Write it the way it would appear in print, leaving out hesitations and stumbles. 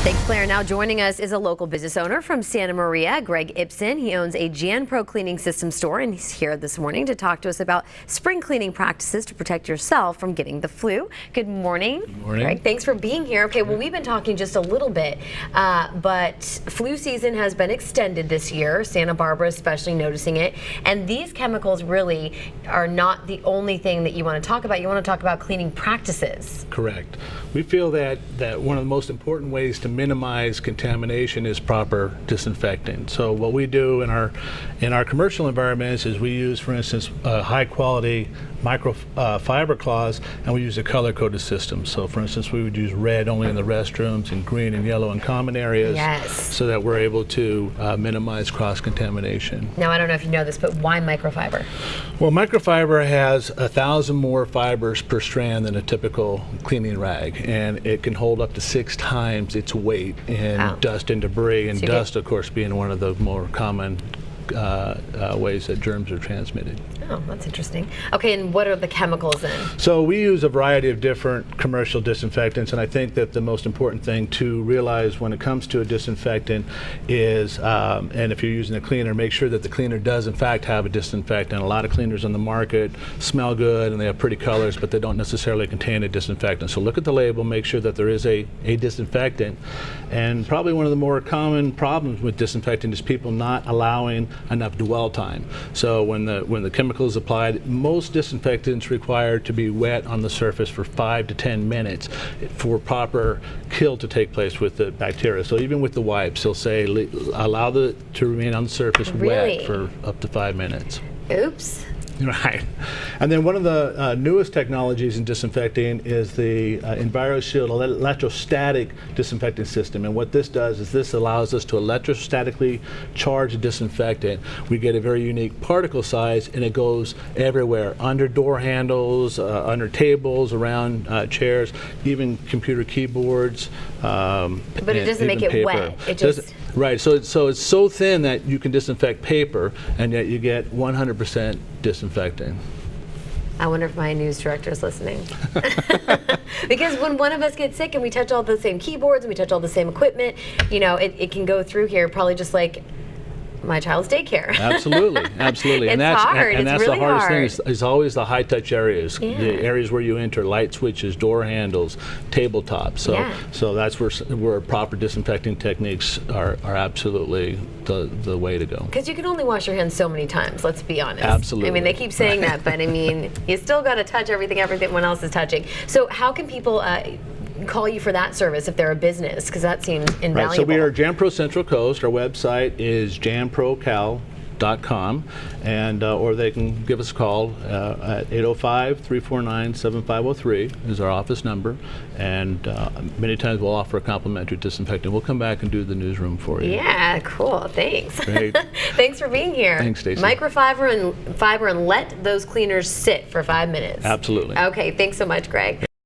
Thanks, Claire. Now joining us is a local business owner from Santa Maria, Greg Ibsen. He owns a JanPro cleaning system store, and he's here this morning to talk to us about spring cleaning practices to protect yourself from getting the flu. Good morning. Good morning. Greg, thanks for being here. Okay, well, we've been talking just a little bit, but flu season has been extended this year. Santa Barbara especially noticing it. And these chemicals really are not the only thing that you want to talk about. You want to talk about cleaning practices. Correct. We feel that one of the most important ways to minimize contamination is proper disinfecting. So what we do in our commercial environments is we use, for instance, high quality microfiber cloths, and we use a color-coded system. So for instance, we would use red only in the restrooms and green and yellow in common areas. Yes. So that we're able to minimize cross-contamination. Now, I don't know if you know this, but why microfiber? Well, microfiber has 1,000 more fibers per strand than a typical cleaning rag, and it can hold up to 6 times its weight in dust and debris, and dust, of course, being one of the more common ways that germs are transmitted. Oh, that's interesting. Okay, and what are the chemicals then? So we use a variety of different commercial disinfectants, and I think that the most important thing to realize when it comes to a disinfectant is, and if you're using a cleaner, make sure that the cleaner does in fact have a disinfectant. A lot of cleaners on the market smell good and they have pretty colors, but they don't necessarily contain a disinfectant. So look at the label, make sure that there is a disinfectant. And probably one of the more common problems with disinfectant is people not allowing enough dwell time. So when the chemical is applied, most disinfectants require to be wet on the surface for 5 to 10 minutes for proper kill to take place with the bacteria. So even with the wipes, they'll say allow to remain on the surface wet for up to 5 minutes. Oops. Right. And then one of the newest technologies in disinfecting is the EnviroShield electrostatic disinfecting system. And what this does is this allows us to electrostatically charge a disinfectant. We get a very unique particle size, and it goes everywhere, under door handles, under tables, around chairs, even computer keyboards. But it doesn't make it paper. wet. It just Right, so it's so thin that you can disinfect paper, and yet you get 100% disinfecting. I wonder if my news director is listening. Because when one of us gets sick and we touch all the same keyboards and we touch all the same equipment, you know, it can go through here probably just like my child's daycare. Absolutely, absolutely. It's hard. And that's really the hardest hard. thing is always the high-touch areas, the areas where you enter, light switches, door handles, tabletops. So that's where proper disinfecting techniques are absolutely the way to go. Because you can only wash your hands so many times, let's be honest. Absolutely. I mean, they keep saying that, but I mean, you still got to touch everyone else is touching. So how can people call you for that service if they're a business? Because that seems invaluable. Right, so we are JanPro Central Coast. Our website is janprocal.com, and or they can give us a call at 805-349-7503 is our office number, and many times we'll offer a complimentary disinfectant. We'll come back and do the newsroom for you. Yeah, cool. Thanks. Great. Thanks for being here. Thanks, Stacey. Microfiber and fiber, and let those cleaners sit for 5 minutes. Absolutely. Okay, thanks so much, Greg.